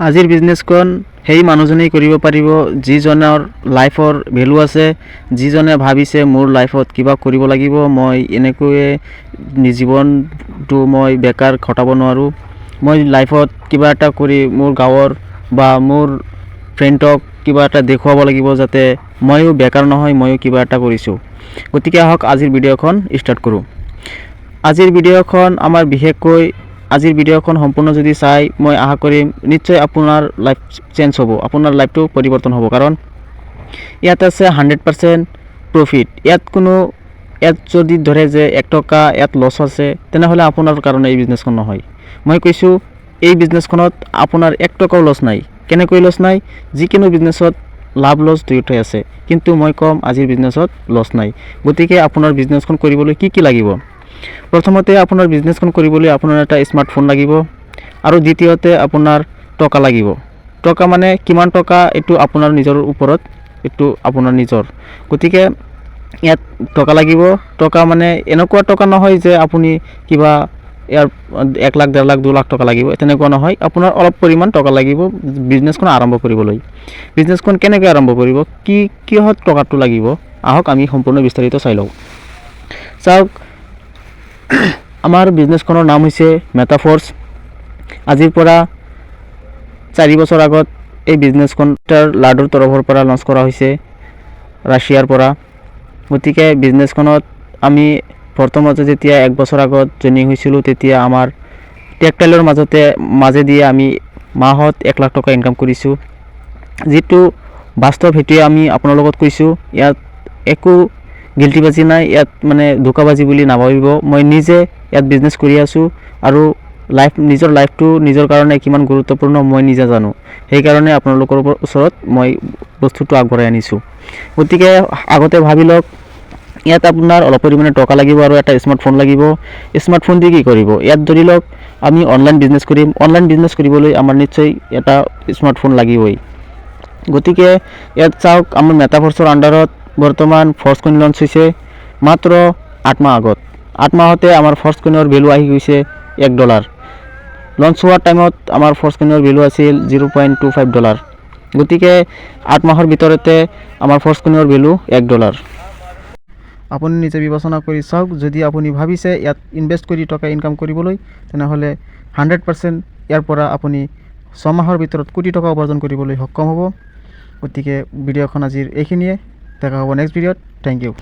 আজিৰ বিজনেছখন সেই মানুহজনেই কৰিব পাৰিব যিজনৰ লাইফৰ ভেলু আছে, যিজনে ভাবিছে মোৰ লাইফত কিবা কৰিব লাগিব, মই এনেকৈয়ে জীৱনটো মই বেকাৰ খটাব নোৱাৰোঁ, মই লাইফত কিবা এটা কৰি মোৰ গাঁৱৰ বা মোৰ ফ্ৰেণ্ডক কিবা এটা দেখুৱাব লাগিব যাতে ময়ো বেকাৰ নহয়, ময়ো কিবা এটা কৰিছোঁ। গতিকে আহক আজিৰ ভিডিঅ'খন ষ্টাৰ্ট কৰোঁ। আজিৰ ভিডিঅ'খন সম্পূৰ্ণ যদি চাই মই আশা কৰিম নিশ্চয় আপোনাৰ লাইফ চেঞ্জ হ'ব, আপোনাৰ লাইফটো পৰিৱৰ্তন হ'ব। কাৰণ ইয়াত আছে 100% প্ৰফিট। ইয়াত যদি ধৰে যে 1 টকা ইয়াত লছ আছে, তেনেহ'লে আপোনাৰ কাৰণে এই বিজনেছখন নহয়। মই কৈছোঁ এই বিজনেছখনত আপোনাৰ 1 টকাও লছ নাই। কেনেকৈ লছ নাই? যিকোনো বিজনেছত লাভ লছ দুয়োটাই আছে, কিন্তু মই ক'ম আজিৰ বিজনেছত লছ নাই। গতিকে আপোনাৰ বিজনেছখন কৰিবলৈ কি লাগিব? প্ৰথমতে আপোনাৰ বিজনেছখন কৰিবলৈ আপোনাৰ এটা স্মাৰ্টফোন লাগিব, আৰু দ্বিতীয়তে আপোনাৰ টকা লাগিব। টকা মানে কিমান টকা এইটো আপোনাৰ নিজৰ ওপৰত, এইটো আপোনাৰ নিজৰ। গতিকে ইয়াত টকা লাগিব। টকা মানে এনেকুৱা টকা নহয় যে আপুনি কিবা ইয়াৰ 1 লাখ 1.5 লাখ 2 লাখ টকা লাগিব, তেনেকুৱা নহয়। আপোনাৰ অলপ পৰিমাণ টকা লাগিব বিজনেছখন আৰম্ভ কৰিবলৈ। বিজনেছখন কেনেকৈ আৰম্ভ কৰিব, কিহত টকাটো লাগিব, আহক আমি সম্পূৰ্ণ বিস্তাৰিত চাই লওঁ। চাওক, আমাৰ বিজনেছখনৰ নাম হৈছে মেটাফৰ্ছ। আজিৰ পৰা 4 বছৰ আগত এই বিজনেছখন লাডুৰ তৰফৰ পৰা লঞ্চ কৰা হৈছে, ৰাছিয়াৰ পৰা। গতিকে বিজনেছখনত আমি প্ৰথমতে যেতিয়া 1 বছৰ আগত জইনিং হৈছিলোঁ, তেতিয়া আমাৰ টেক্সটাইলৰ মাজেদি আমি মাহত 1 লাখ টকা ইনকাম কৰিছোঁ। যিটো বাস্তৱ সেইটোৱে আমি আপোনাৰ লগত কৈছোঁ। ইয়াত একো গিল্টিবাজি নাই, ইয়াত মানে ধোকাবাজি বুলি নাভাবিব। মই নিজে ইয়াত বিজনেছ কৰি আছোঁ, আৰু নিজৰ লাইফটো নিজৰ কাৰণে কিমান গুৰুত্বপূৰ্ণ মই নিজে জানো। সেইকাৰণে আপোনালোকৰ ওচৰত মই বস্তুটো আগবঢ়াই আনিছোঁ। গতিকে আগতে ভাবি লওক, ইয়াত আপোনাৰ অলপ পৰিমাণে টকা লাগিব আৰু এটা স্মাৰ্টফোন লাগিব। স্মাৰ্টফোন দি কি কৰিব? ইয়াত ধৰি লওক আমি অনলাইন বিজনেছ কৰিম। অনলাইন বিজনেছ কৰিবলৈ আমাৰ নিশ্চয় এটা স্মাৰ্টফোন লাগিবই। গতিকে ইয়াত চাওক, আমাৰ মেটাফৰ্ছৰ আণ্ডাৰত বৰ্তমান ফাৰ্ষ্ট কইন লঞ্চ হৈছে মাত্ৰ 8 মাহ আগত। 8 মাহতে আমাৰ ফাৰ্ষ্ট কইনৰ ভেলু আহি গৈছে $1। লঞ্চ হোৱাৰ টাইমত আমাৰ ফাৰ্ষ্ট কইনৰ ভেলু আছিল $0.25। গতিকে 8 মাহৰ ভিতৰতে আমাৰ ফাৰ্ষ্ট কইনৰ ভেলু $1। আপুনি নিজে বিবেচনা কৰি চাওক, যদি আপুনি ভাবিছে ইয়াত ইনভেষ্ট কৰি টকা ইনকাম কৰিবলৈ, তেনেহ'লে 100% ইয়াৰ পৰা আপুনি 6 মাহৰ ভিতৰত কোটি টকা উপাৰ্জন কৰিবলৈ সক্ষম হ'ব। গতিকে ভিডিঅ'খন আজিৰ এইখিনিয়ে। দেখা হ'ব নেক্সট ভিডিঅ'ত। Thank U.